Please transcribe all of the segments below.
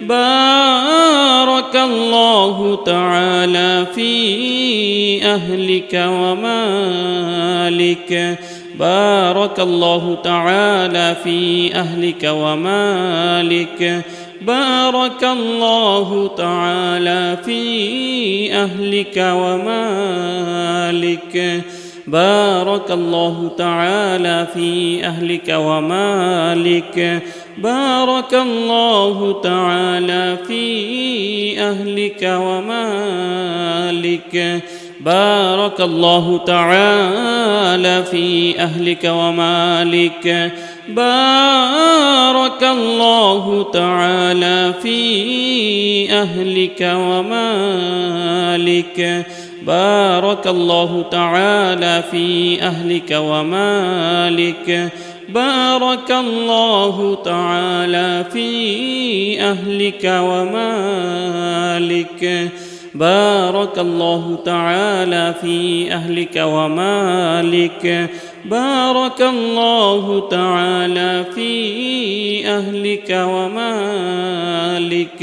بارك الله تعالى في أهلك ومالك بارك الله تعالى في أهلك ومالك بارك الله تعالى في أهلك ومالك بارك الله تعالى في أهلك ومالك بارك الله تعالى في أهلك ومالك بارك الله تعالى في أهلك ومالك بارك الله تعالى في أهلك ومالك بارك الله تعالى في أهلك ومالك بارك الله تعالى في أهلك ومالك بارك الله تعالى في أهلك ومالك بارك الله تعالى في أهلك ومالك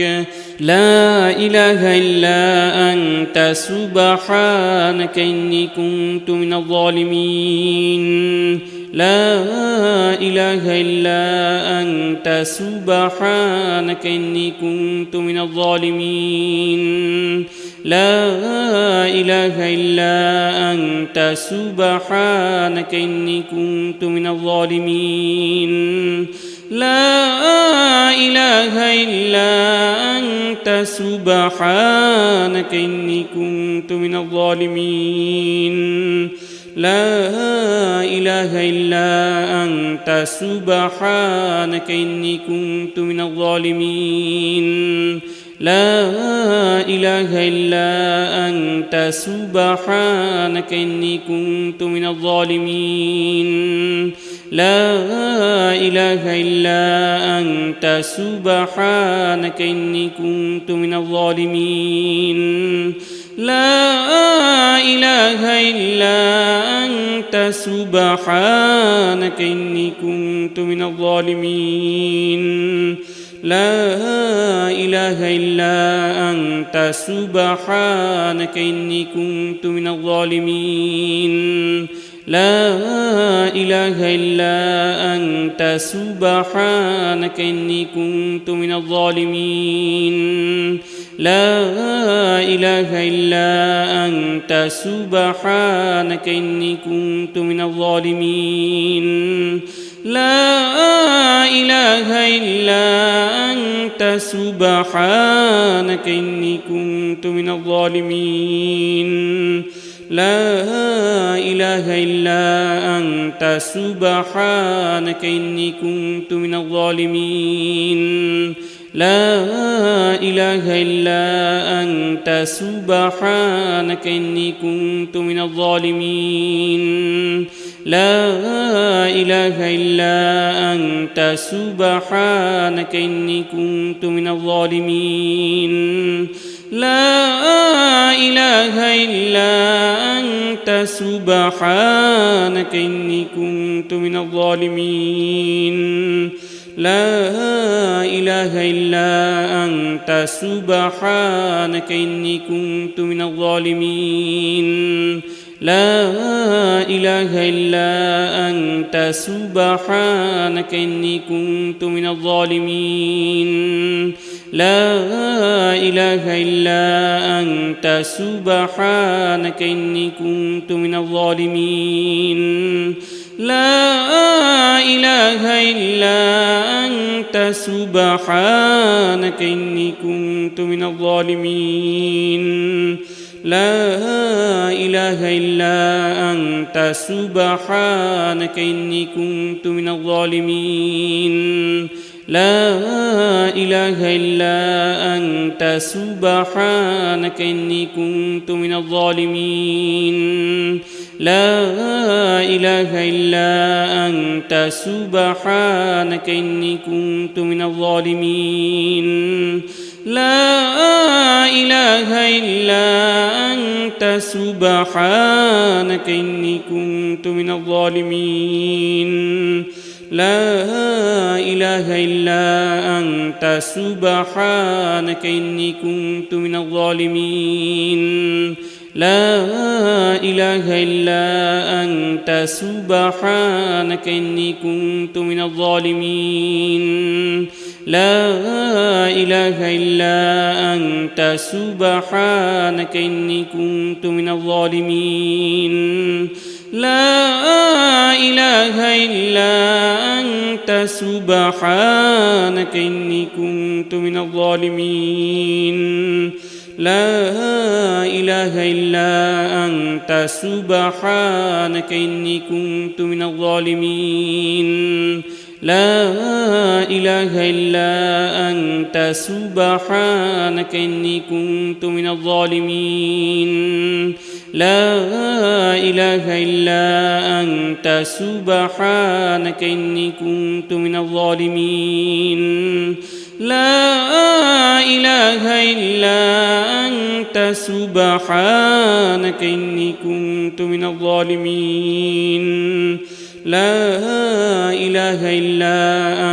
لا إله إلا أنت سبحانك إني كنت من الظالمين لا إله إلا أنت سبحانك إني كنت من الظالمين لا إله إلا أنت سبحانك إني كنت من الظالمين لا إله إلا أنت سبحانك إني كنت من الظالمين لا إله إلا أنت سبحانك إني كنت من الظالمين لا إله إلا أنت سبحانك إني كنت من الظالمين لا إله إلا أنت سبحانك إني كنت من الظالمين لا إله إلا أنت سبحانك إني كنت من الظالمين لا إله إلا أنت سبحانك إني كنت من الظالمين لا إله إلا أنت سبحانك إني كنت من الظالمين لا إله إلا أنت سبحانك إني كنت من الظالمين لا إله إلا أنت سبحانك إني كنت من الظالمين لا إله إلا أنت سبحانك إني كنت من الظالمين لا إله إلا أنت سبحانك إني كنت من الظالمين لا إله إلا أنت سبحانك إني كنت من الظالمين لا إله إلا أنت سبحانك إني كنت من الظالمين لا إله إلا أنت سبحانك إني كنت من الظالمين لا إله إلا أنت سبحانك إني كنت من الظالمين لا إله إلا أنت سبحانك إني كنت من الظالمين لا إله إلا أنت سبحانك إني كنت من الظالمين لا إله إلا أنت سبحانك إني كنت من الظالمين لا إله إلا أنت سبحانك إني كنت من الظالمين لا إله إلا أنت سبحانك إني كنت من الظالمين لا إله إلا أنت سبحانك إني كنت من الظالمين لا إله إلا أنت سبحانك إني كنت من الظالمين لا إله إلا أنت سبحانك إني كنت من الظالمين لا إله إلا أنت سبحانك إني كنت من الظالمين لا إله إلا أنت سبحانك إني كنت من الظالمين لا إله إلا أنت سبحانك إني كنت من الظالمين لا إله إلا أنت سبحانك إني كنت من الظالمين لا إله إلا أنت سبحانك إني كنت من الظالمين لا إله إلا أنت سبحانك إني كنت من الظالمين لا إله إلا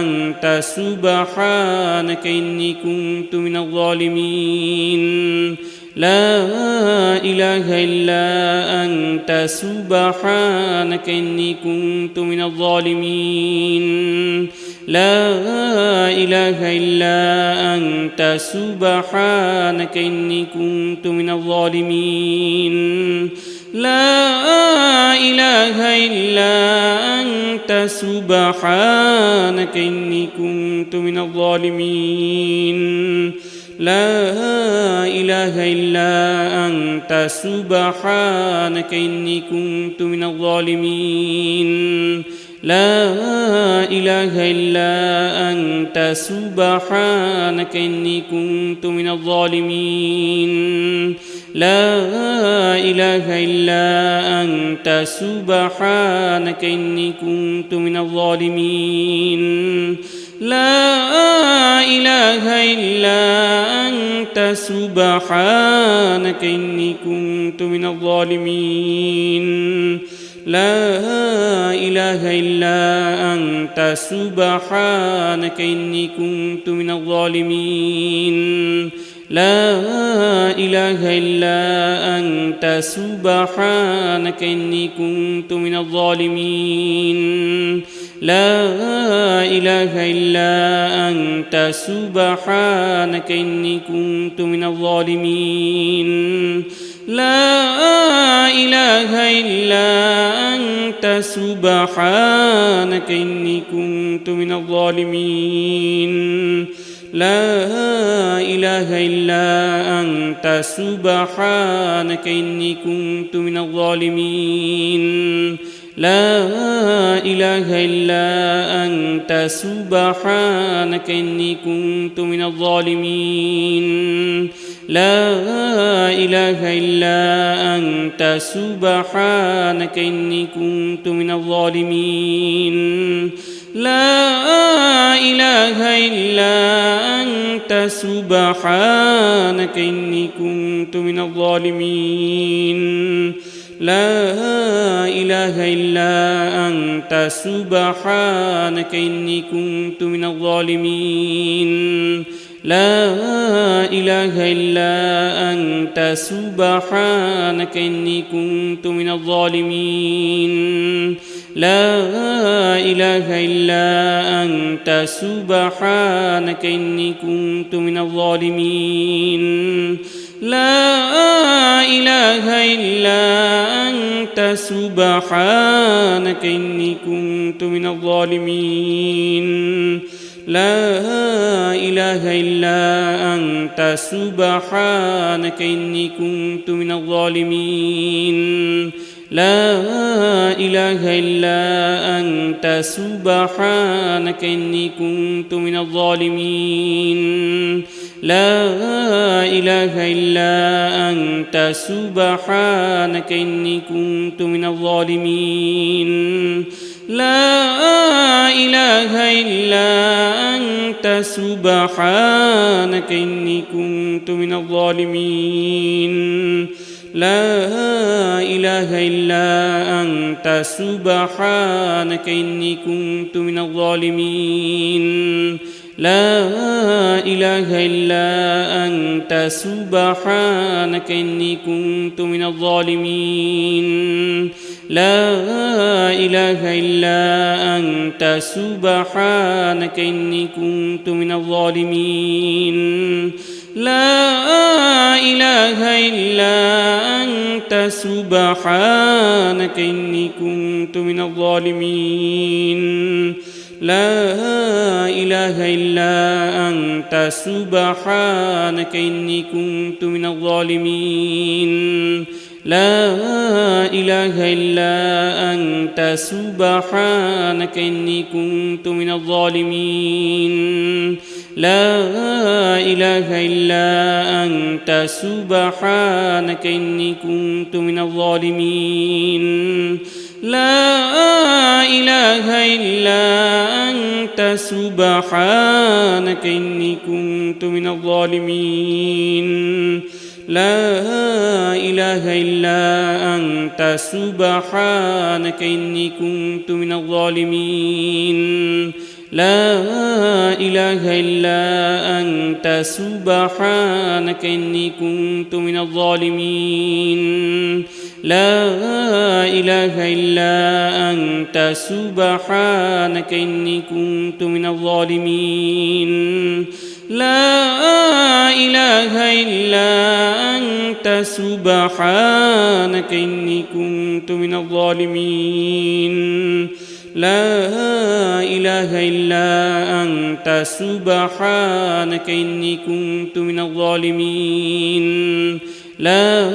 أنت سبحانك إني كنت من الظالمين لا إله إلا أنت سبحانك إني كنت من الظالمين لا إله إلا أنت سبحانك إني كنت من الظالمين لا إله إلا أنت سبحانك إني كنت من الظالمين لا إله إلا أنت سبحانك إني كنت من الظالمين لا إله إلا أنت سبحانك إني كنت من الظالمين لا إله إلا أنت سبحانك إني كنت من الظالمين لا إله إلا أنت سبحانك إني كنت من الظالمين لا إله إلا أنت سبحانك إني كنت من الظالمين لا إله إلا أنت سبحانك إني كنت من الظالمين لا إله إلا أنت سبحانك إني كنت من الظالمين لا إله إلا أنت سبحانك إني كنت من الظالمين لا إله إلا أنت سبحانك إني كنت من الظالمين لا إله إلا أنت سبحانك إني كنت من الظالمين لا إله إلا أنت سبحانك إني كنت من الظالمين لا إله إلا أنت سبحانك إني كنت من الظالمين لا إله إلا أنت سبحانك إني كنت من الظالمين لا إله إلا أنت سبحانك إني كنت من الظالمين لا إله إلا أنت سبحانك إني كنت من الظالمين لا إله إلا أنت سبحانك إني كنت من الظالمين لا إله إلا أنت سبحانك إني كنت من الظالمين لا إله إلا أنت سبحانك إني كنت من الظالمين لا إله إلا أنت سبحانك إني كنت من الظالمين لا إله إلا أنت سبحانك إني كنت من الظالمين لا إله إله إلا أنت سبحانك إني كنت من الظالمين لا إله إلا أنت سبحانك إني كنت من الظالمين لا إله إلا أنت سبحانك إني كنت من الظالمين لا إله إلا أنت سبحانك إني كنت من الظالمين لا إله إلا أنت سبحانك إني كنت من الظالمين لا إله إلا أنت سبحانك إني كنت من الظالمين لا إله إلا أنت سبحانك إني كنت من الظالمين لا إله إلا أنت سبحانك إني كنت من الظالمين لا إله إلا أنت سبحانك إني كنت من الظالمين لا إله إلا أنت سبحانك إني كنت من الظالمين لا إله إلا أنت سبحانك إني كنت من الظالمين لا إله إلا أنت سبحانك إني كنت من الظالمين لا إله إلا أنت سبحانك إني كنت من الظالمين لا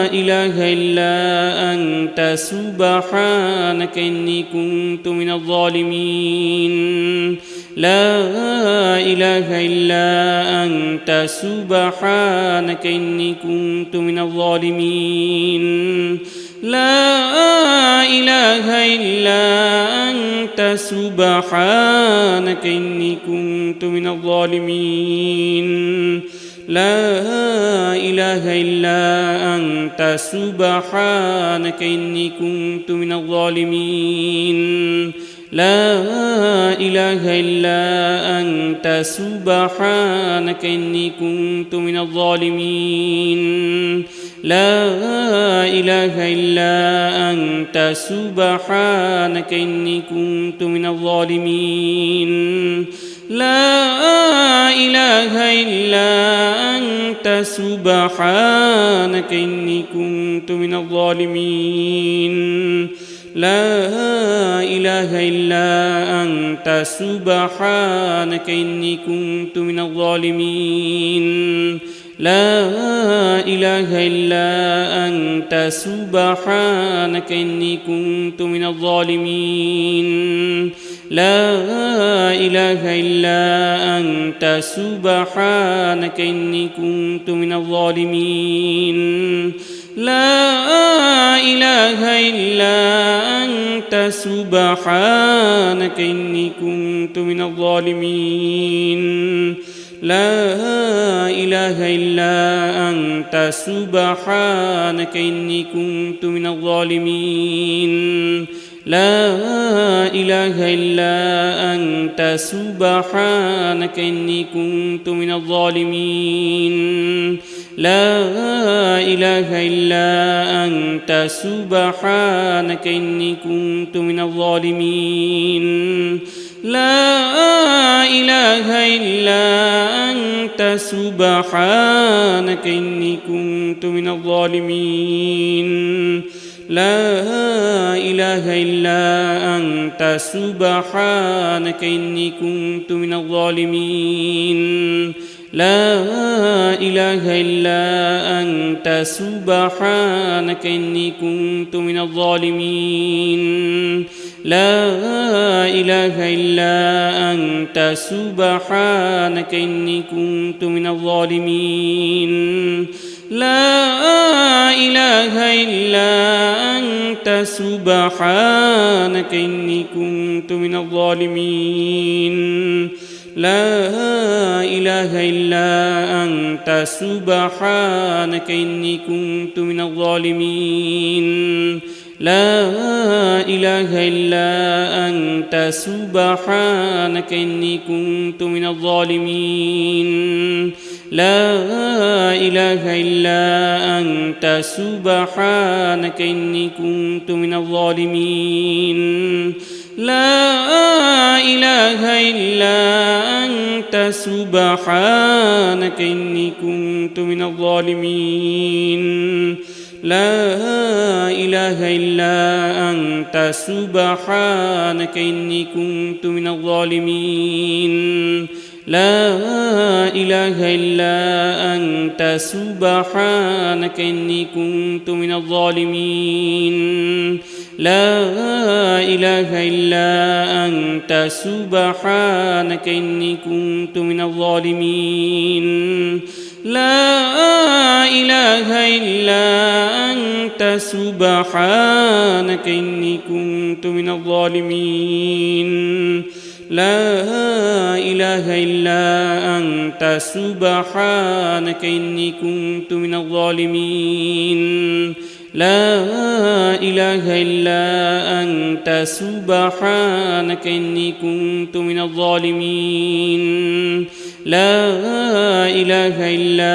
إله إلا أنت سبحانك إني كنت من الظالمين لا إله إلا أنت سبحانك إني كنت من الظالمين لا إله إلا أنت سبحانك إني كنت من الظالمين لا إله إلا أنت سبحانك إني كنت من الظالمين لا إله إلا أنت سبحانك إني كنت من الظالمين لا إله إلا أنت سبحانك إني كنت من الظالمين لا إله إلا أنت سبحانك إني كنت من الظالمين لا إله إلا أنت سبحانك إني كنت من الظالمين لا إله إلا أنت سبحانك إني كنت من الظالمين لا إله إلا أنت سبحانك إني كنت من الظالمين لا إله إلا أنت سبحانك إني كنت من الظالمين لا إله إلا أنت سبحانك إني كنت من الظالمين لا إله إلا أنت سبحانك إني كنت من الظالمين لا إله إلا أنت سبحانك إني كنت من الظالمين لا إله إلا أنت سبحانك إني كنت من الظالمين لا إله إلا أنت سبحانك إني كنت من الظالمين لا إله إلا أنت سبحانك إني كنت من الظالمين لا إله إلا أنت سبحانك إني كنت من الظالمين لا إله إلا أنت سبحانك إني كنت من الظالمين لا إله إلا أنت سبحانك إني كنت من الظالمين لا إله إلا أنت سبحانك إني كنت من الظالمين لا إله إلا أنت سبحانك إني كنت من الظالمين لا إله إلا أنت سبحانك إني كنت من الظالمين لا إله إلا أنت سبحانك إني كنت من الظالمين لا إله إلا أنت سبحانك إني كنت من الظالمين لا إله إلا أنت سبحانك إني كنت من الظالمين لا إله إلا أنت سبحانك إني كنت من الظالمين لا إله إلا أنت سبحانك إني كنت من الظالمين لا إله إلا أنت سبحانك إني كنت من الظالمين لا إله إلا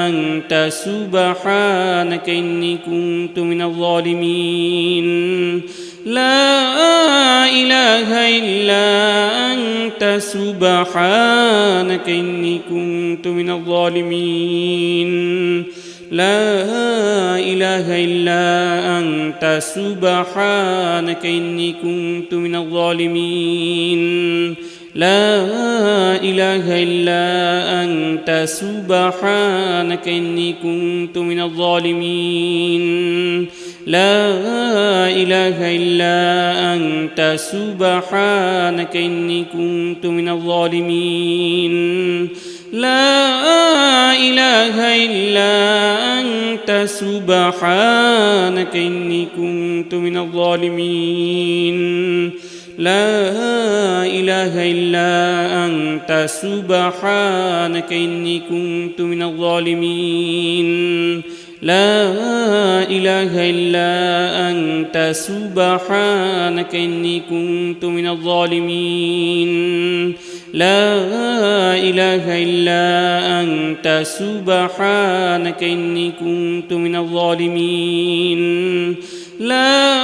أنت سبحانك إني كنت من الظالمين لا إله إلا أنت سبحانك إني كنت من الظالمين لا إله إلا أنت سبحانك إني كنت من الظالمين لا إله إلا أنت سبحانك إني كنت من الظالمين لا إله إلا أنت سبحانك إني كنت من الظالمين لا إله إلا أنت سبحانك إني كنت من الظالمين لا إله إلا أنت سبحانك إني كنت من الظالمين لا إله إلا أنت سبحانك إني كنت من الظالمين لا إله إلا أنت سبحانك إني كنت من الظالمين لا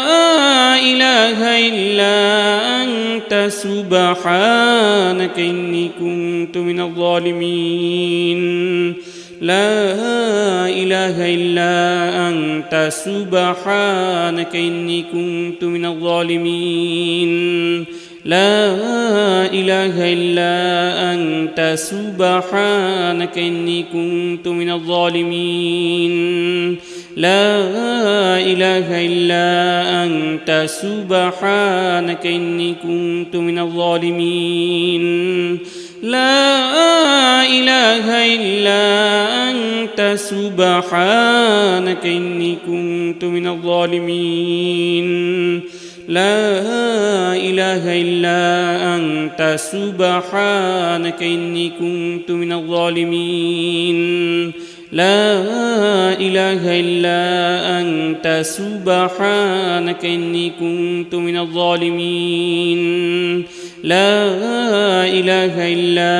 إله إلا أنت سبحانك إني كنت من الظالمين لا إله إلا أنت سبحانك إني كنت من الظالمين لا إله إلا أنت سبحانك إني كنت من الظالمين لا إله إلا أنت سبحانك إني كنت من الظالمين لا إله إلا أنت سبحانك إني كنت من الظالمين لا إله إلا أنت سبحانك إني كنت من الظالمين لا إله إلا أنت سبحانك إني كنت من الظالمين لا إله إلا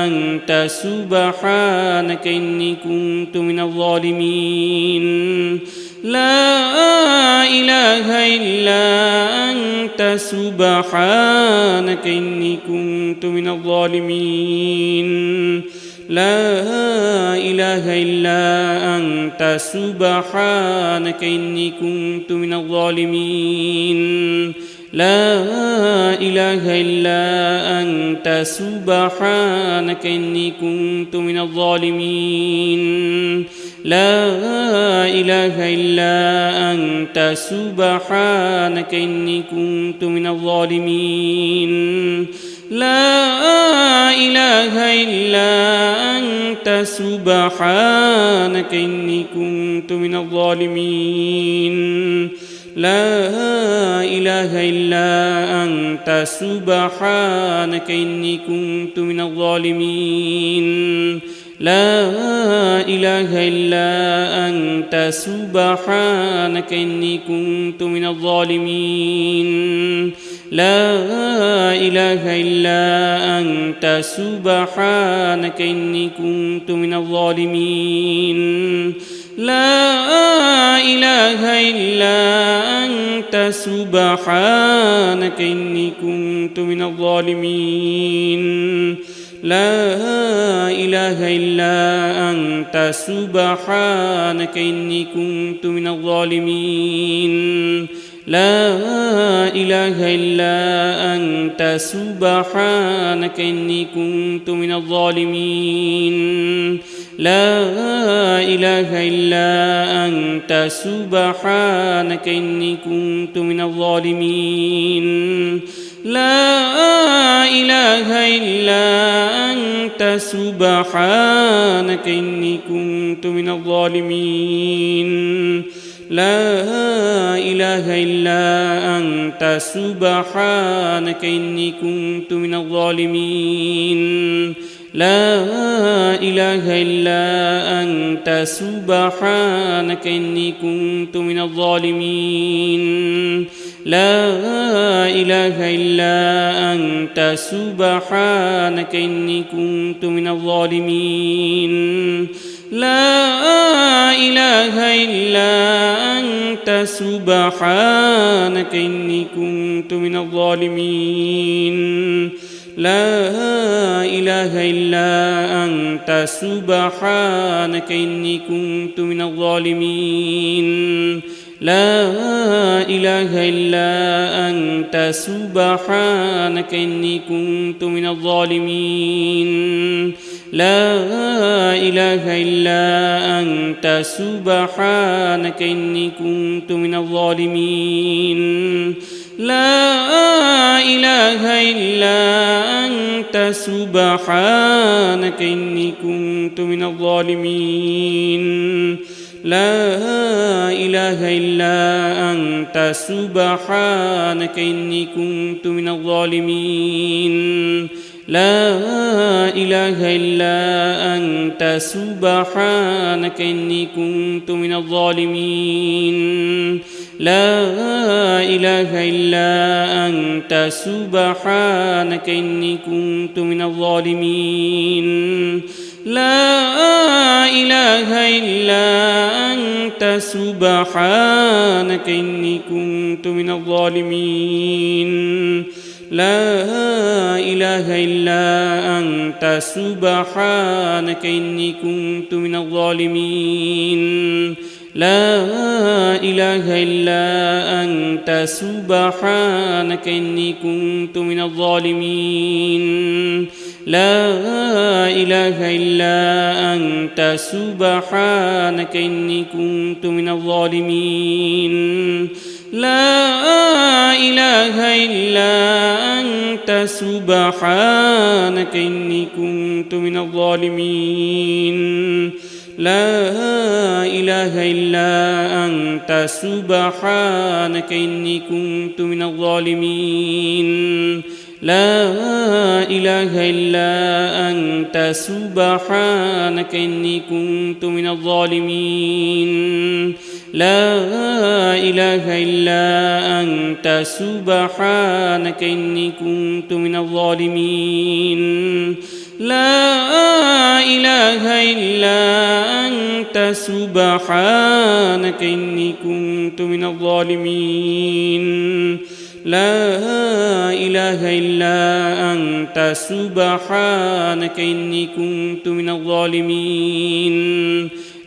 أنت سبحانك إني كنت من الظالمين لا إله إلا أنت سبحانك إني كنت من الظالمين لا إله إلا أنت سبحانك إني كنت من الظالمين لا إله إلا أنت سبحانك إني كنت من الظالمين لا إله إلا أنت سبحانك إني كنت من الظالمين لا إله إلا أنت سبحانك إني كنت من الظالمين لا إله إلا أنت سبحانك إني كنت من الظالمين لا إله إلا أنت سبحانك إني كنت من الظالمين لا إله إلا أنت سبحانك إني كنت من الظالمين لا إله إلا أنت سبحانك إني كنت من الظالمين لا إله إلا أنت سبحانك إني كنت من الظالمين لا إله إلا أنت سبحانك إني كنت من الظالمين لا إله إلا أنت سبحانك إني كنت من الظالمين لا إله إلا أنت سبحانك إني كنت من الظالمين لا إله إلا أنت سبحانك إني كنت من الظالمين لا إله إلا أنت سبحانك إني كنت من الظالمين لا إله إلا أنت سبحانك إني كنت من الظالمين لا إله إلا أنت سبحانك إني كنت من الظالمين لا إله إلا أنت سبحانك إني كنت من الظالمين لا إله إلا أنت سبحانك إني كنت من الظالمين لا إله إلا أنت سبحانك إني كنت من الظالمين لا إله إلا أنت سبحانك إني كنت من الظالمين لا إله إلا أنت سبحانك إني كنت من الظالمين لا إله إلا أنت سبحانك إني كنت من الظالمين لا إله إلا أنت سبحانك إني كنت من الظالمين لا إله إلا أنت سبحانك إني كنت من الظالمين لا إله إلا أنت سبحانك إني كنت من الظالمين لا إله إلا أنت سبحانك إني كنت من الظالمين لا إله إلا أنت سبحانك إني كنت من الظالمين لا إله إلا أنت سبحانك إني كنت من الظالمين لا إله إلا أنت سبحانك إني كنت من الظالمين لا إله إلا أنت سبحانك إني كنت من الظالمين لا إله إلا أنت سبحانك إني كنت من الظالمين لا إله إلا أنت سبحانك إني كنت من الظالمين لا إله إلا أنت سبحانك إني كنت من الظالمين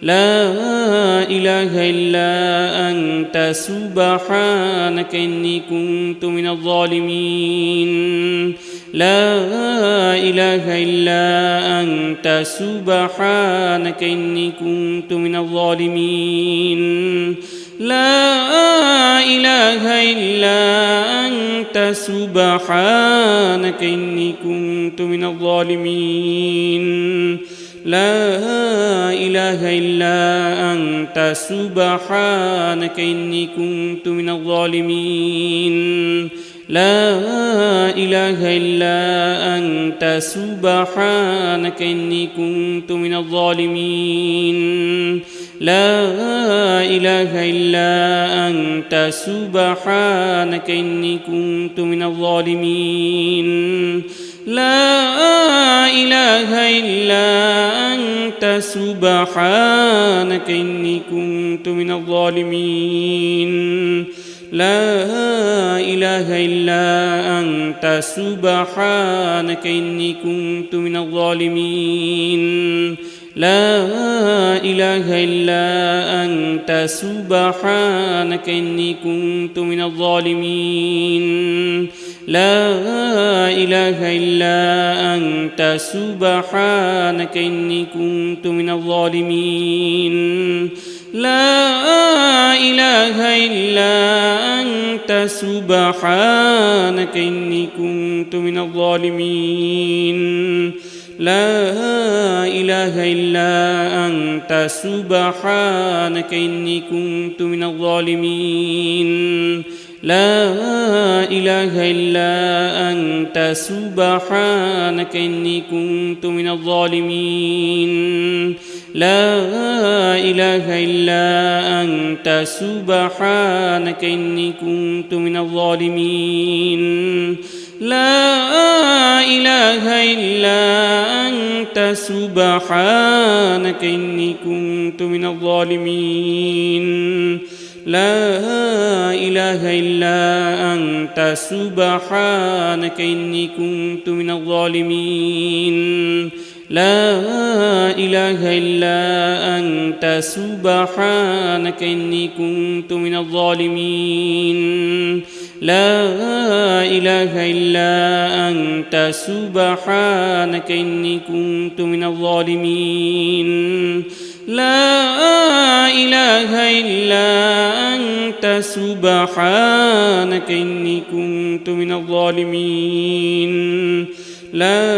لا إله إلا أنت سبحانك إني كنت من الظالمين لا إله إلا أنت سبحانك إني كنت من الظالمين لا إله إلا أنت سبحانك إني كنت من الظالمين لا إله إلا أنت سبحانك إني كنت من الظالمين لا إله إلا أنت سبحانك إني كنت من الظالمين لا إله إلا أنت سبحانك إني كنت من الظالمين لا إله إلا أنت سبحانك إني كنت من الظالمين لا إله إلا أنت سبحانك إني كنت من الظالمين لا إله إلا أنت سبحانك إني كنت من الظالمين لا إله إلا أنت سبحانك إني كنت من الظالمين لا إله إلا أنت سبحانك إني كنت من الظالمين لا إله إلا أنت سبحانك إني كنت من الظالمين لا إله إلا أنت سبحانك إني كنت من الظالمين لا إله إلا أنت سبحانك إني كنت من الظالمين لا إله إلا أنت سبحانك إني كنت من الظالمين لا إله إلا أنت سبحانك إني كنت من الظالمين لا إله إلا أنت سبحانك إني كنت من الظالمين لا إله إلا أنت سبحانك إني كنت من الظالمين لا إله إلا أنت سبحانك إني كنت من الظالمين لا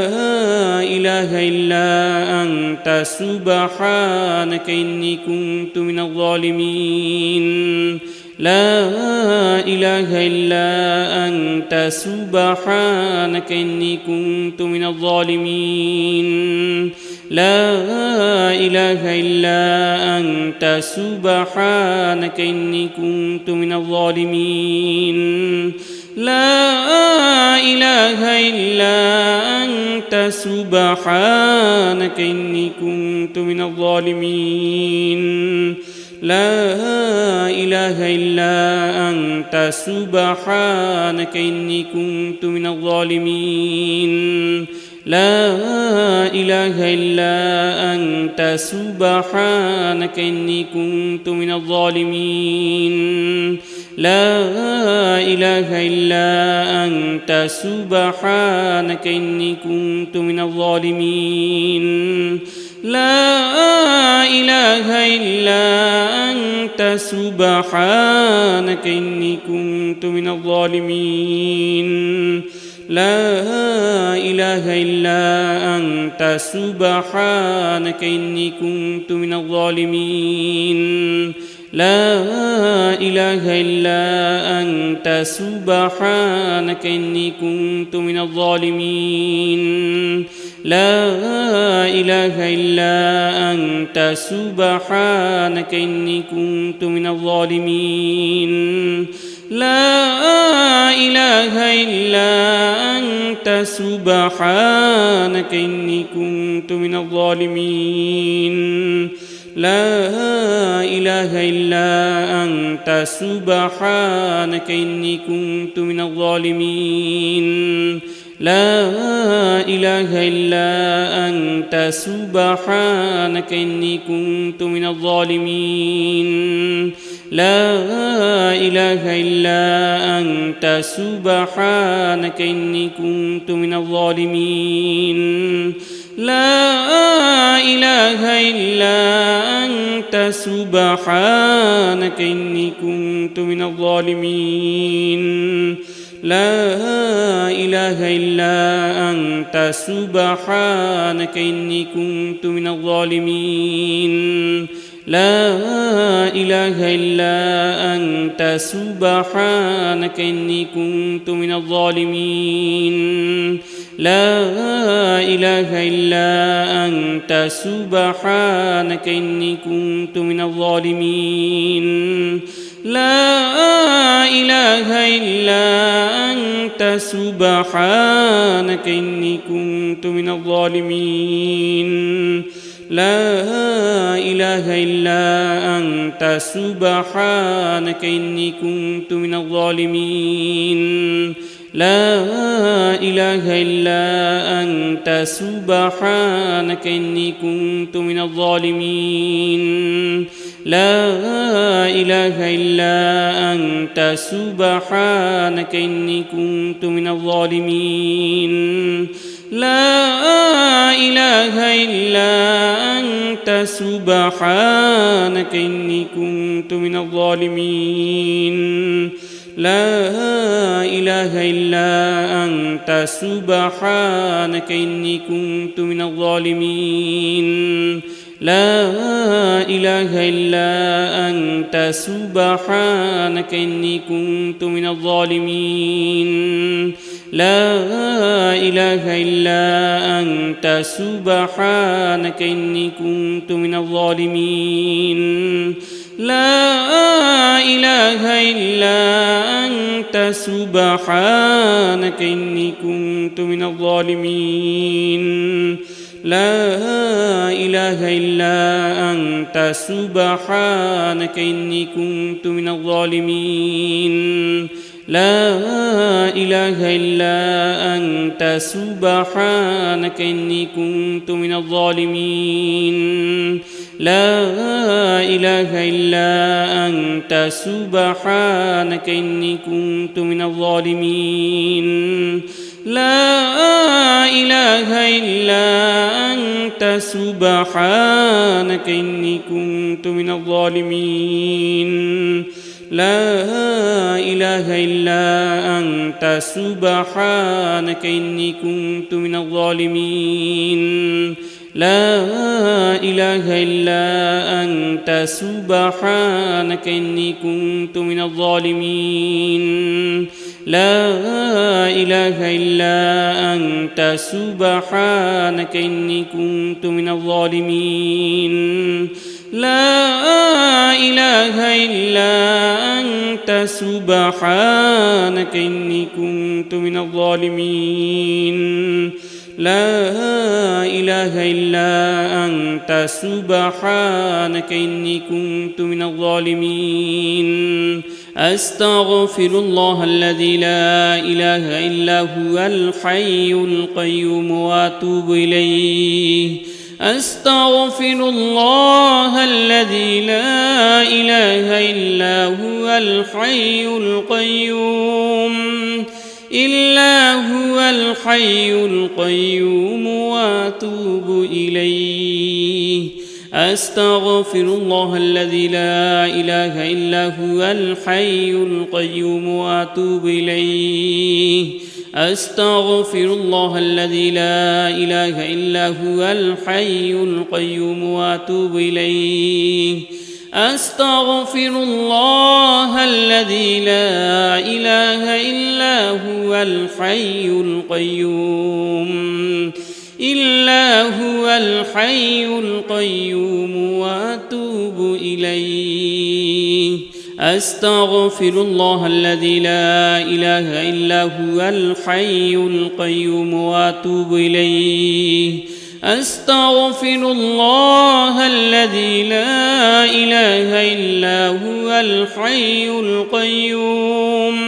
إله إلا أنت سبحانك إني كنت من الظالمين لا إله إلا أنت سبحانك إني كنت من الظالمين لا إله إلا أنت سبحانك إني كنت من الظالمين لا إله إلا أنت سبحانك إني كنت من الظالمين لا إله إلا أنت سبحانك إني كنت من الظالمين لا إله إلا أنت سبحانك إني كنت من الظالمين لا إله إلا أنت سبحانك إني كنت من الظالمين لا إله إلا أنت سبحانك إني كنت من الظالمين لا إله إلا أنت سبحانك إني كنت من الظالمين لا إله إلا أنت سبحانك إني كنت من الظالمين لا إله إلا أنت سبحانك إني كنت من الظالمين لا إله إلا أنت سبحانك إني كنت من الظالمين لا إله إلا أنت سبحانك إني كنت من الظالمين لا إله إلا أنت سبحانك إني كنت من الظالمين لا إله إلا أنت سبحانك إني كنت من الظالمين لا إله إلا أنت سبحانك إني كنت من الظالمين لا إله إلا أنت سبحانك إني كنت من الظالمين لا إله إلا أنت سبحانك إني كنت من الظالمين لا إله إلا أنت سبحانك إني كنت من الظالمين لا إله إلا أنت سبحانك إني كنت من الظالمين لا إله إلا أنت سبحانك إني كنت من الظالمين لا إله إلا أنت سبحانك إني كنت من الظالمين لا إله إلا أنت سبحانك إني كنت من الظالمين لا إله إلا أنت سبحانك إني كنت من الظالمين لا إله إلا أنت سبحانك إني كنت من الظالمين لا إله إلا أنت سبحانك إني كنت من الظالمين لا إله إلا أنت سبحانك إني كنت من الظالمين لا إله إلا أنت سبحانك إني كنت من الظالمين لا إله إلا أنت سبحانك إني كنت من الظالمين لا إله إلا أنت سبحانك إني كنت من الظالمين لا إله إلا أنت سبحانك إني كنت من الظالمين لا إله إلا أنت سبحانك إني كنت من الظالمين لا إله إلا أنت سبحانك إني كنت من الظالمين لا إله إلا أنت سبحانك إني كنت من الظالمين لا إله إلا أنت سبحانك إني كنت من الظالمين لا إله إلا أنت سبحانك إني كنت من الظالمين لا إله إلا أنت سبحانك إني كنت من الظالمين أستغفر الله الذي لا إله إلا هو الحي القيوم وأتوب إليه أستغفر الله الذي لا إله إلا هو الحي القيوم إلا هو الحي القيوم وأتوب إليه أستغفر الله الذي لا إله إلا هو الحي القيوم وأتوب إليه أستغفر الله الذي لا إله إلا هو الحي القيوم وأتوب إليه أستغفر الله الذي لا إله إلا هو الحي القيوم إلا هو الحي القيوم وأتوب إليه أستغفر الله الذي لا إله إلا هو الحي القيوم وأتوب إليه أستغفر الله الذي لا إله إلا هو الحي القيوم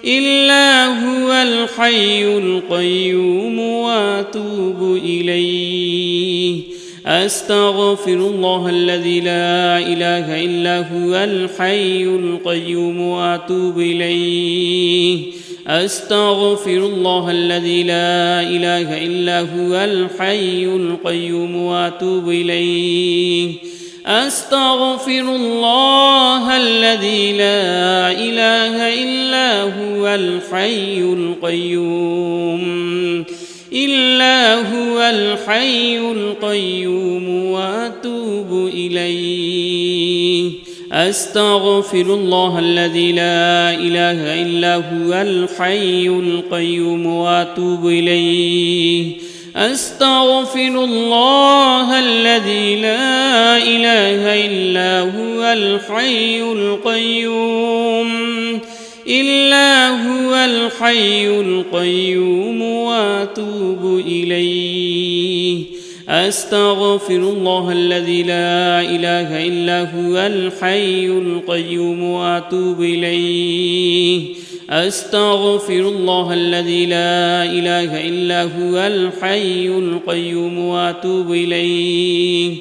إلا هو الحي القيوم وأتوب إليه أستغفر الله الذي لا إله إلا هو الحي القيوم وأتوب إليه أستغفر الله الذي لا إله إلا هو الحي القيوم وأتوب إليه أستغفر الله الذي لا إله إلا هو الحي القيوم إلا هو الحي القيوم وأتوب إليه أستغفر الله الذي لا إله إلا هو الحي القيوم وأتوب إليه أستغفر الله الذي لا إله إلا هو الحي القيوم إلا هو الحي القيوم وأتوب إليه أستغفر الله الذي لا إله إلا هو الحي القيوم وأتوب إليه أستغفر الله الذي لا إله إلا هو الحي القيوم وأتوب إليه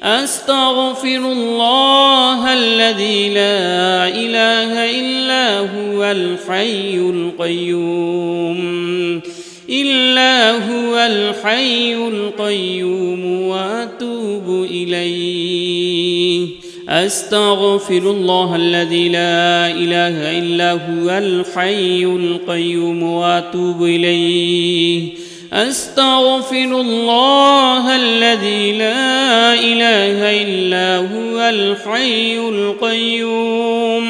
أستغفر الله الذي لا إله إلا هو الحي القيوم إلا هو الحي القيوم وأتوب إليه أستغفر الله الذي لا إله إلا هو الحي القيوم وأتوب إليه أستغفر الله الذي لا إله إلا هو الحي القيوم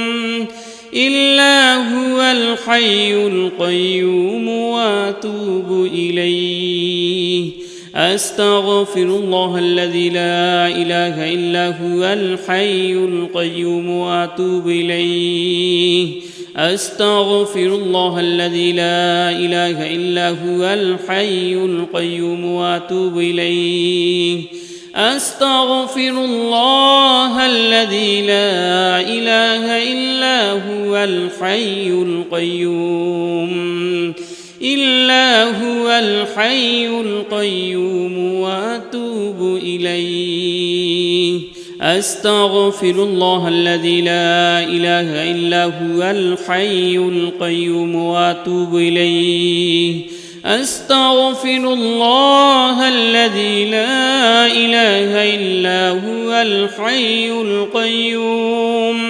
إلا هو الحي القيوم وأتوب إليه أستغفر الله الذي لا إله إلا هو الحي القيوم وأتوب إليه أستغفر الله الذي لا إله إلا هو الحي القيوم وأتوب إليه أستغفر الله الذي لا إله إلا هو الحي القيوم إلا هو الحي القيوم وأتوب إليه أستغفر الله الذي لا إله إلا هو الحي القيوم وأتوب إليه أستغفر الله الذي لا إله إلا هو الحي القيوم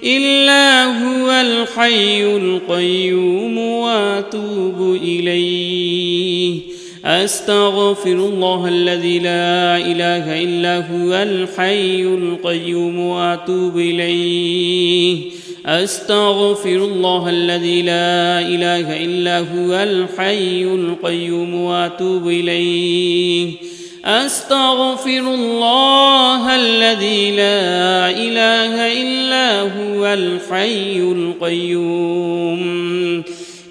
إلا هو الحي القيوم وأتوب إليه أستغفر الله الذي لا إله إلا هو الحي القيوم وأتوب إليه أستغفر الله الذي لا إله إلا هو الحي القيوم وأتوب إليه أستغفر الله الذي لا إله إلا هو الحي القيوم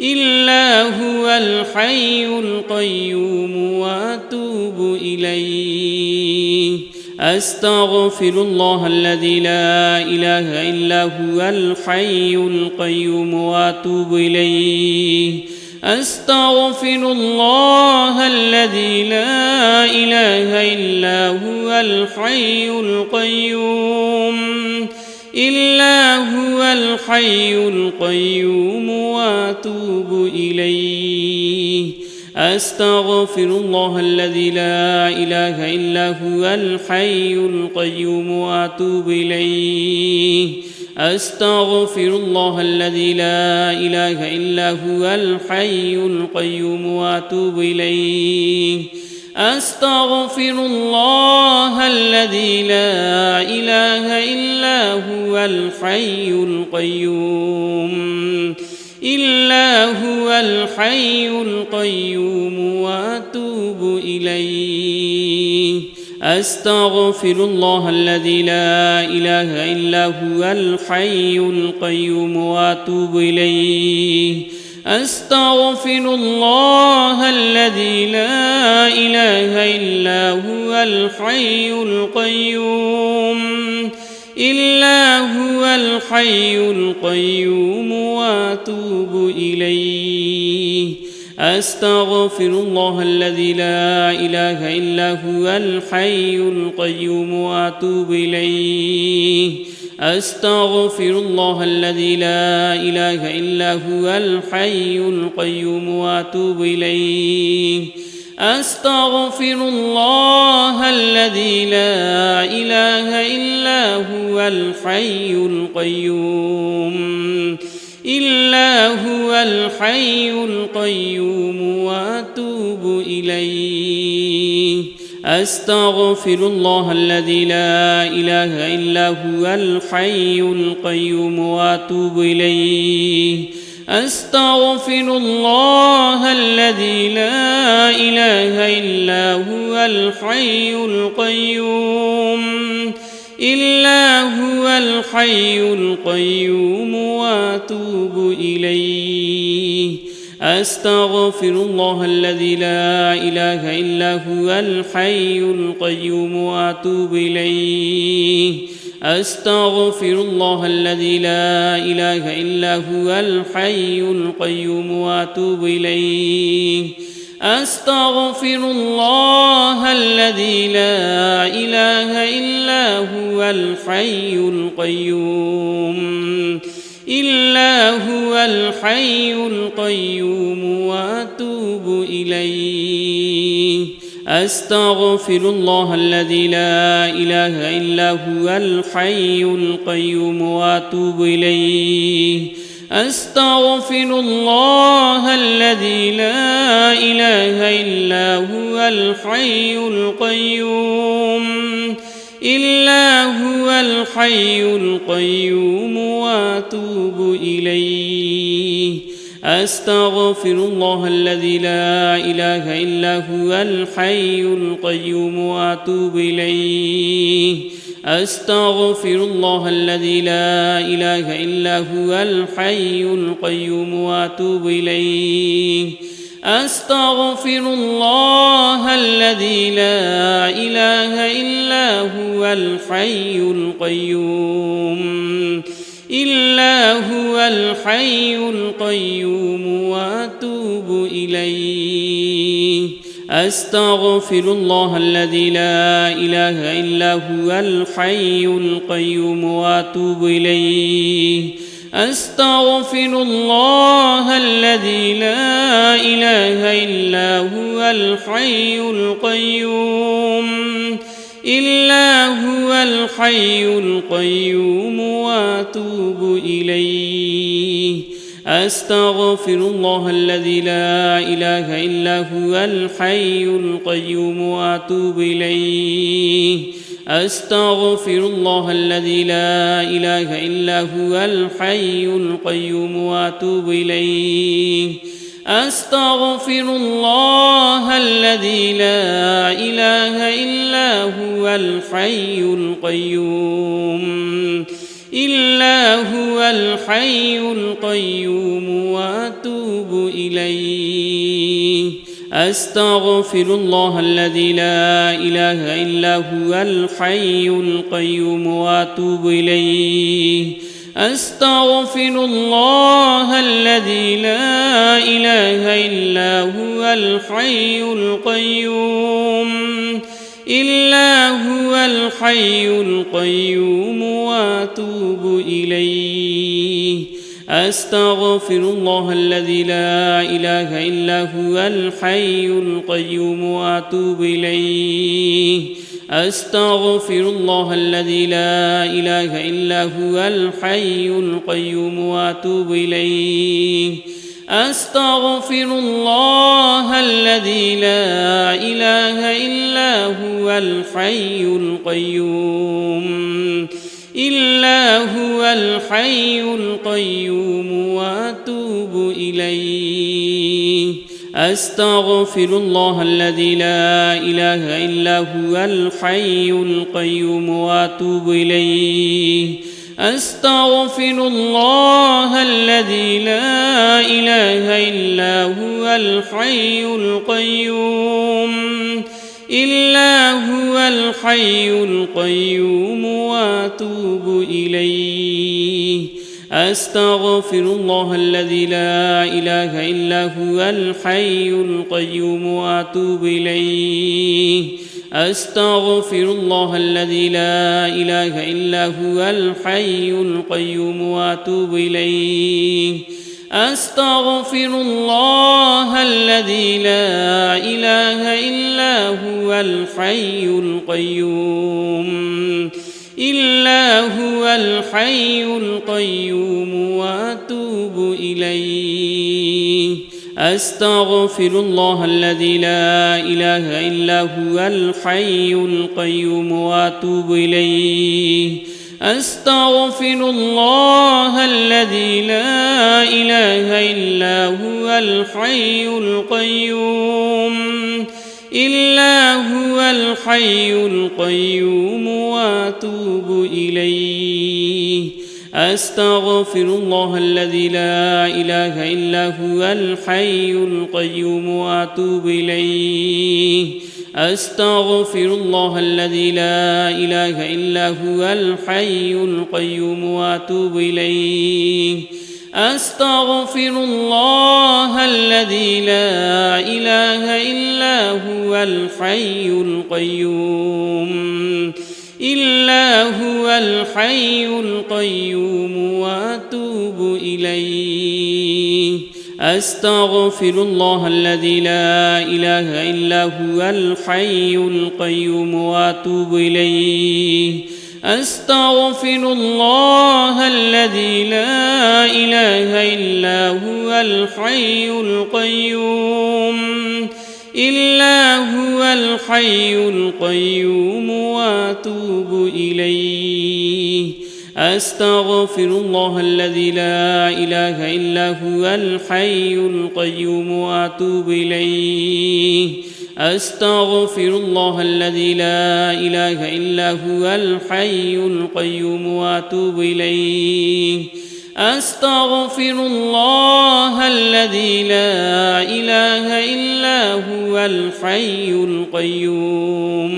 إلا هو الحي القيوم وأتوب إليه أستغفر الله الذي لا إله إلا هو الحي القيوم وأتوب إليه أستغفر الله الذي لا إله إلا هو الحي القيوم إلا هو الحي القيوم وأتوب إليه أستغفر الله الذي لا إله إلا هو الحي القيوم وأتوب إليه أستغفر الله الذي لا إله إلا هو الحي القيوم وأتوب إليه أستغفر الله الذي لا إله إلا هو الحي القيوم إلا هو الحي القيوم وأتوب إليه أستغفر الله الذي لا إله إلا هو الحي القيوم وأتوب إليه أستغفر الله الذي لا إله إلا هو الحي القيوم إلا هو الحي القيوم وأتوب أستغفر الله الذي لا إله إلا هو الحي القيوم وأتوب إليه أستغفر الله الذي لا إله إلا هو الحي القيوم وأتوب إليه أستغفر الله الذي لا إله إلا هو الحي القيوم وأتوب إليه أستغفر الله الذي لا إله إلا هو الحي القيوم وأتوب إليه أستغفر الله الذي لا إله إلا هو الحي القيوم وأتوب إليه أستغفر الله الذي لا إله إلا هو الحي القيوم وأتوب إليه أستغفر الله الذي لا إله إلا هو الحي القيوم وأتوب إليه أستغفر الله الذي لا إله إلا هو الحي القيوم وأتوب إليه أستغفر الله الذي لا إله إلا هو الحي القيوم وأتوب إليه أستغفر الله الذي لا إله إلا هو الحي القيوم وأتوب إليه أستغفر الله الذي لا إله إلا هو الحي القيوم وأتوب إليه أستغفر الله الذي لا إله إلا هو الحي القيوم وأتوب إليه أستغفر الله الذي لا إله إلا هو الحي القيوم وأتوب إليه أستغفر الله الذي لا إله إلا هو الحي القيوم وأتوب إليه أستغفر الله الذي لا إله إلا هو الحي القيوم وأتوب إليه أستغفر الله الذي لا إله إلا هو الحي القيوم وأتوب إليه أستغفر الله الذي لا إله إلا هو الحي القيوم وأتوب إليه أستغفر الله الذي لا إله إلا هو الحي القيوم وأتوب إليه أستغفر الله الذي لا إله إلا هو الحي القيوم وأتوب إليه أستغفر الله الذي لا إله إلا هو الحي القيوم وأتوب إليه أستغفر الله الذي لا إله إلا هو الحي القيوم وأتوب إليه أستغفر الله الذي لا إله إلا هو الحي القيوم وأتوب إليه أستغفر الله الذي لا إله إلا هو الحي القيوم وأتوب إليه أستغفر الله الذي لا إله إلا هو الحي القيوم وأتوب إليه أستغفر الله الذي لا إله إلا هو الحي القيوم وأتوب إليه أستغفر الله الذي لا إله إلا هو الحي القيوم وأتوب إليه أستغفر الله الذي لا إله إلا هو الحي القيوم وأتوب إليه أستغفر الله الذي لا إله إلا هو الحي القيوم وأتوب إليه أستغفر الله الذي لا إله إلا هو الحي القيوم وأتوب إليه أستغفر الله الذي لا إله إلا هو الحي القيوم وأتوب إليه أستغفر الله الذي لا إله إلا هو الحي القيوم وأتوب إليه أستغفر الله الذي لا إله إلا هو الحي القيوم وأتوب إليه أستغفر الله الذي لا إله إلا هو الحي القيوم وأتوب إليه أستغفر الله الذي لا إله إلا هو الحي القيوم وأتوب إليه أستغفر الله الذي لا إله إلا هو الحي القيوم وأتوب إليه أستغفر الله الذي لا إله إلا هو الحي القيوم وأتوب إليه أستغفر الله الذي لا إله إلا هو الحي القيوم وأتوب إليه أستغفر الله الذي لا إله إلا هو الحي القيوم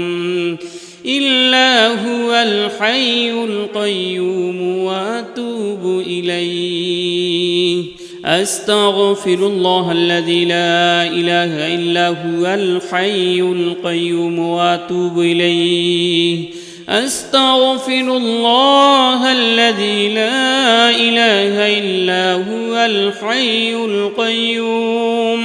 وأتوب إليه أستغفر الله الذي لا إله إلا هو الحي القيوم وأتوب إليه أستغفر الله الذي لا إله إلا هو الحي القيوم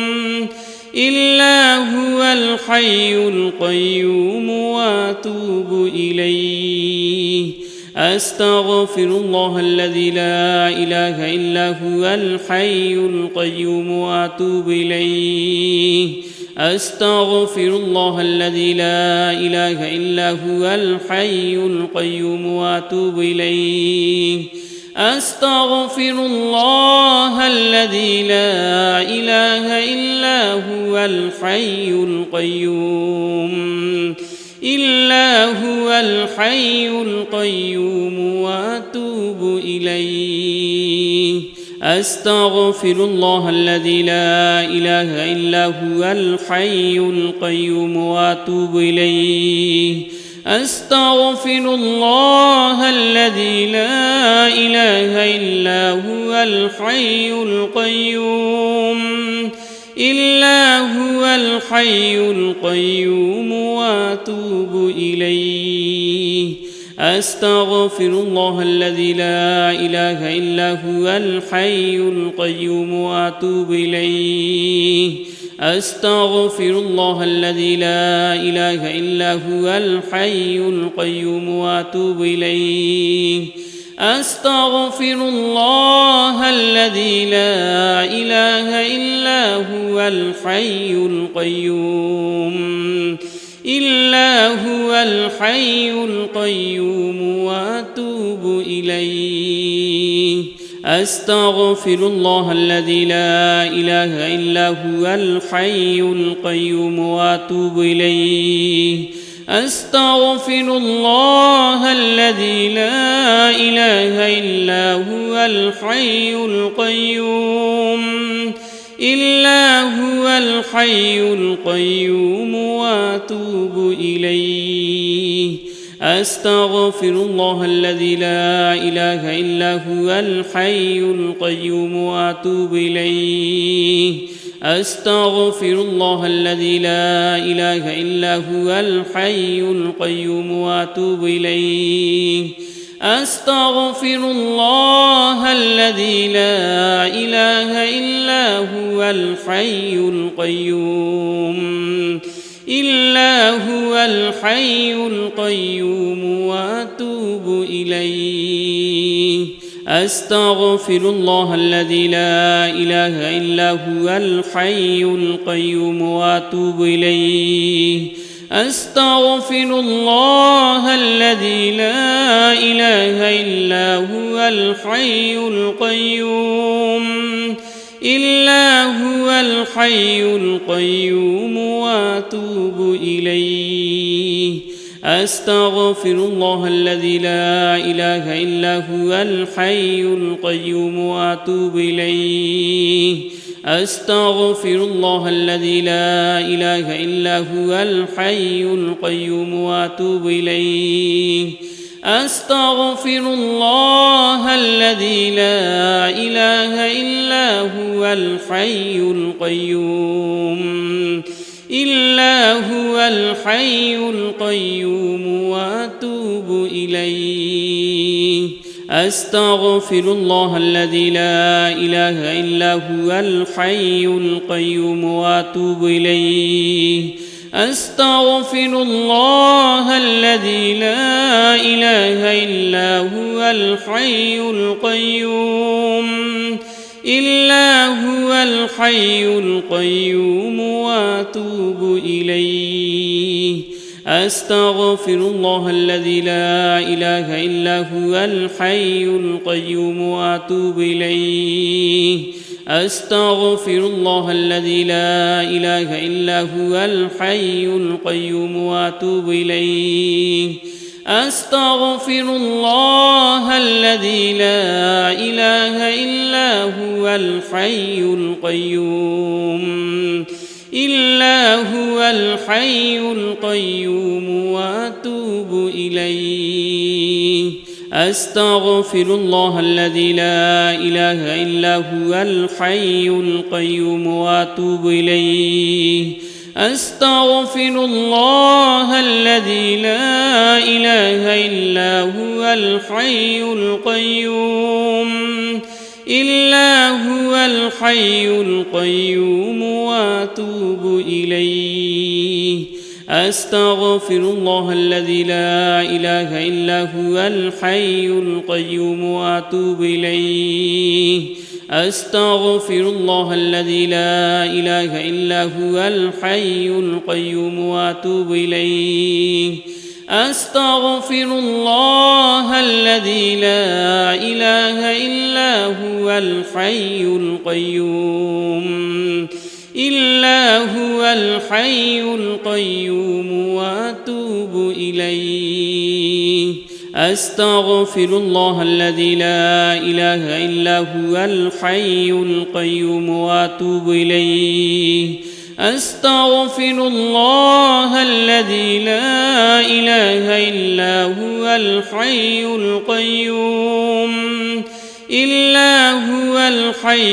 وأتوب إليه أستغفر الله الذي لا إله إلا هو الحي القيوم وأتوب إليه أستغفر الله الذي لا إله إلا هو الحي القيوم وأتوب إليه أستغفر الله الذي لا إله إلا هو الحي القيوم وأتوب إليه أستغفر الله الذي لا إله إلا هو الحي القيوم وأتوب إليه أستغفر الله الذي لا إله إلا هو الحي القيوم وأتوب إليه أستغفر الله الذي لا إله إلا هو الحي القيوم وأتوب إليه أستغفر الله الذي لا إله إلا هو الحي القيوم وأتوب إليه أستغفر الله الذي لا إله إلا هو الحي القيوم وأتوب إليه أستغفر الله الذي لا إله إلا هو الحي القيوم وأتوب إليه أستغفر الله الذي لا إله إلا هو الحي القيوم وأتوب إليه أستغفر الله الذي لا إله إلا هو الحي القيوم وأتوب إليه أستغفر الله الذي لا إله إلا هو الحي القيوم وأتوب إليه أستغفر الله الذي لا إله إلا هو الحي القيوم وأتوب إليه أستغفر الله الذي لا إله إلا هو الحي القيوم وأتوب إليه أستغفر الله الذي لا إله إلا هو الحي القيوم وأتوب إليه أستغفر الله الذي لا إله إلا هو الحي القيوم وأتوب إليه أستغفر الله الذي لا إله إلا هو الحي القيوم وأتوب إليه أستغفر الله الذي لا إله إلا هو الحي القيوم وأتوب إليه أستغفر الله الذي لا إله إلا هو الحي القيوم وأتوب إليه أستغفر الله الذي لا إله إلا هو الحي القيوم وأتوب إليه أستغفر الله الذي لا إله إلا هو الحي القيوم وأتوب إليه أستغفر الله الذي لا إله إلا هو الحي القيوم وأتوب إليه أستغفر الله الذي لا إله إلا هو الحي القيوم وأتوب إليه أستغفر الله الذي لا إله إلا هو الحي القيوم وأتوب إليه أستغفر الله الذي لا إله إلا هو الحي القيوم وأتوب إليه أستغفر الله الذي لا إله إلا هو الحي القيوم وأتوب إليه أستغفر الله الذي لا إله إلا هو الحي القيوم وأتوب إليه أستغفر الله الذي لا إله إلا هو الحي القيوم وأتوب إليه أستغفر الله الذي لا إله إلا هو الحي القيوم وأتوب إليه أستغفر الله الذي لا إله إلا هو الحي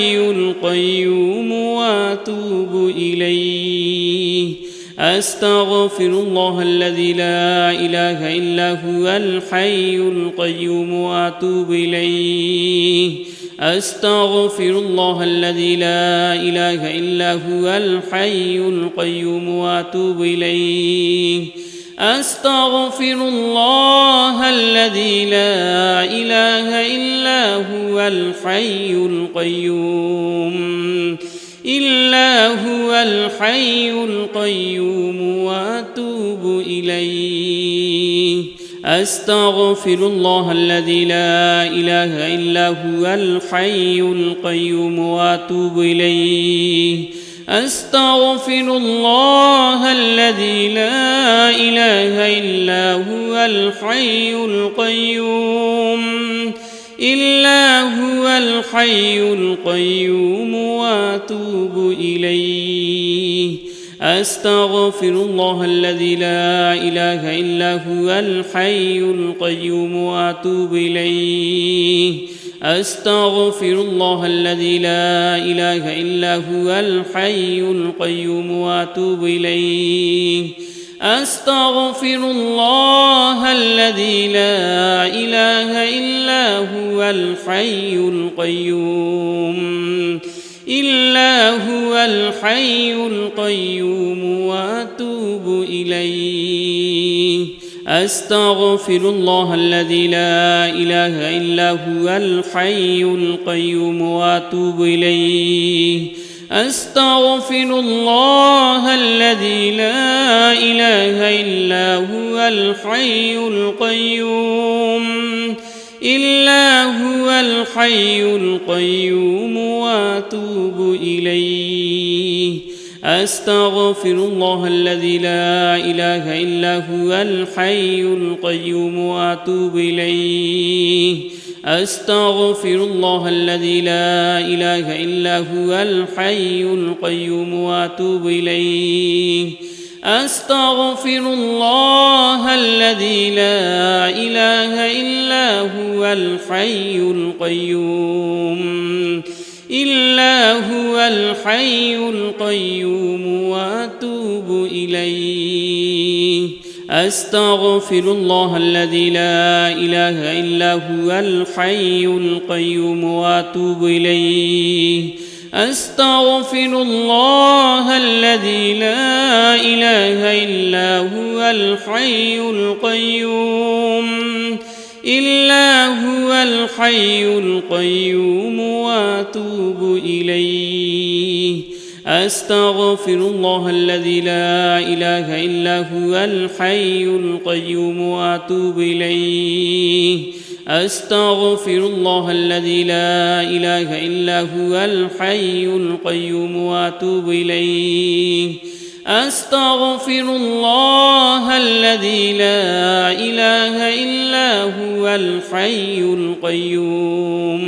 القيوم وأتوب إليه أستغفر الله الذي لا إله إلا هو الحي القيوم وأتوب إليه أستغفر الله الذي لا إله إلا هو الحي القيوم وأتوب إليه أستغفر الله الذي لا إله إلا هو الحي القيوم وأتوب إليه أستغفر الله الذي لا إله إلا هو الحي القيوم وأتوب إليه أستغفر الله الذي لا إله إلا هو الحي القيوم وأتوب إليه أستغفر الله الذي لا إله إلا هو الحي القيوم وأتوب إليه أستغفر الله الذي لا إله إلا هو الحي القيوم وأتوب إليه أستغفر الله الذي لا إله إلا هو الحي القيوم وأتوب إليه أستغفر الله الذي لا إله إلا هو الحي القيوم وأتوب إليه أستغفر الله الذي لا إله إلا هو الحي القيوم وأتوب إليه أستغفر الله الذي لا إله إلا هو الحي القيوم وأتوب إليه أستغفر الله الذي لا إله إلا هو الحي القيوم وأتوب إليه أستغفر الله الذي لا إله إلا هو الحي القيوم وأتوب إليه أستغفر الله الذي لا إله إلا هو الحي القيوم وأتوب إليه أستغفر الله الذي لا إله إلا هو الحي القيوم وأتوب إليه أستغفر الله الذي لا إله إلا هو الحي القيوم وأتوب إليه أستغفر الله الذي لا إله إلا هو الحي القيوم وأتوب إليه أستغفر الله الذي لا إله إلا هو الحي القيوم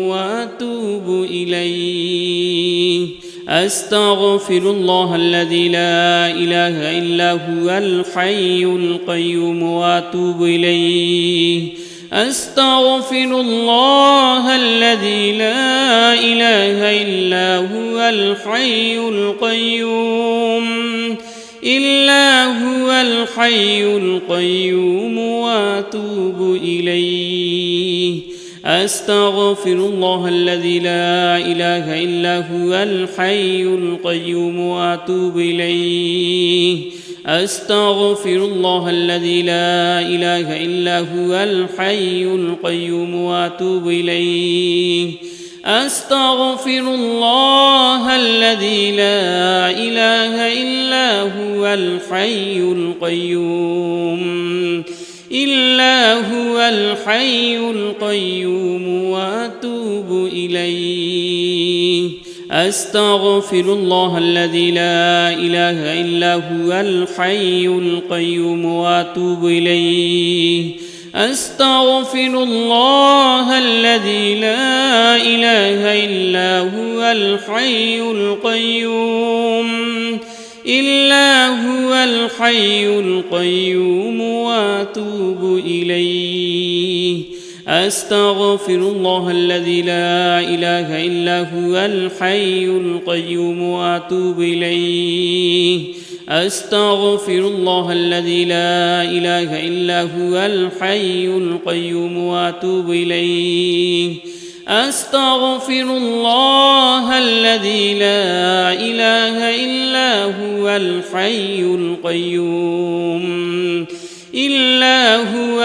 وأتوب إليه أستغفر الله الذي لا إله إلا هو الحي القيوم وأتوب إليه أستغفر الله الذي لا إله إلا هو الحي القيوم وأتوب إليه أستغفر الله الذي لا إله إلا هو الحي القيوم وأتوب إليه أستغفر الله الذي لا إله إلا هو الحي القيوم وأتوب إليه أستغفر الله الذي لا إله إلا هو الحي القيوم وأتوب إليه أستغفر الله الذي لا إله إلا هو الحي القيوم وأتوب إليه أستغفر الله الذي لا إله إلا هو الحي القيوم وأتوب إليه أستغفر الله الذي لا إله إلا هو الحي القيوم وأتوب إليه أستغفر الله الذي لا إله إلا هو الحي القيوم وأتوب إليه أستغفر الله الذي لا إله إلا هو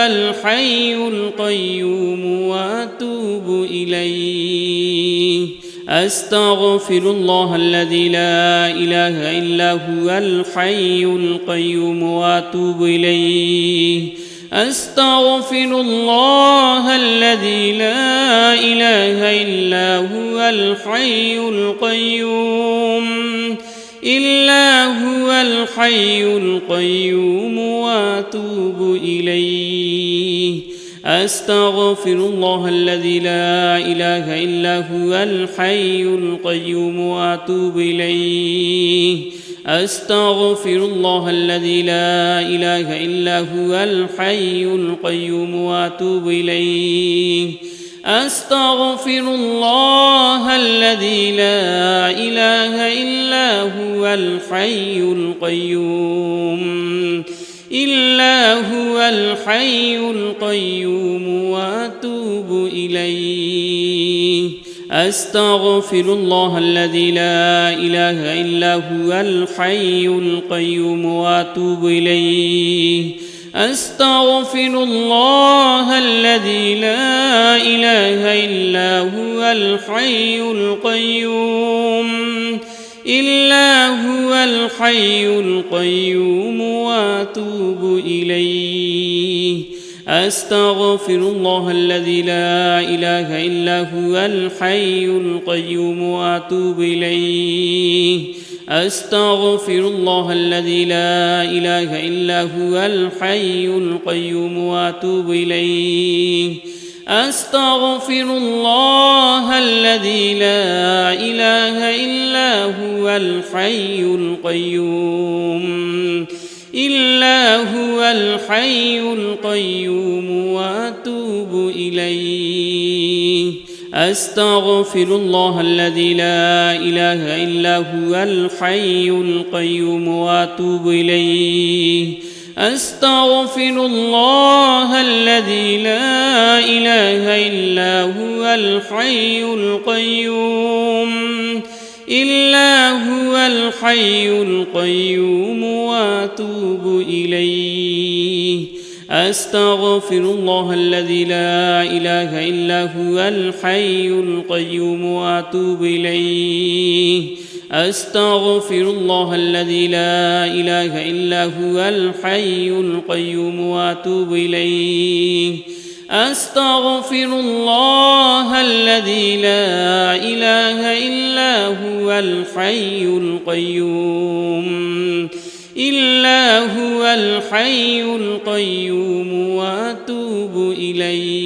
الحي القيوم وأتوب إليه أستغفر الله الذي لا إله إلا هو الحي القيوم وأتوب إليه أستغفر الله الذي لا إله إلا هو الحي القيوم وأتوب إليه أستغفر الله الذي لا إله إلا هو الحي القيوم وأتوب إليه أستغفر الله الذي لا إله إلا هو الحي القيوم وأتوب إليه أستغفر الله الذي لا إله إلا هو الحي القيوم وأتوب إليه أستغفر الله الذي لا إله إلا هو الحي القيوم وأتوب إليه أستغفر الله الذي لا إله إلا هو الحي القيوم وأتوب إليه أستغفر الله الذي لا إله إلا هو الحي القيوم وأتوب إليه أستغفر الله الذي لا إله إلا هو الحي القيوم وأتوب إليه أستغفر الله الذي لا إله إلا هو الحي القيوم وأتوب إليه أستغفر الله الذي لا إله إلا هو الحي القيوم وأتوب إليه أستغفر الله الذي لا إله إلا هو الحي القيوم وأتوب إليه أستغفر الله الذي لا إله إلا هو الحي القيوم وأتوب إليه أستغفر الله الذي لا إله إلا هو الحي القيوم وأتوب إليه أستغفر الله الذي لا إله إلا هو الحي القيوم وأتوب إليه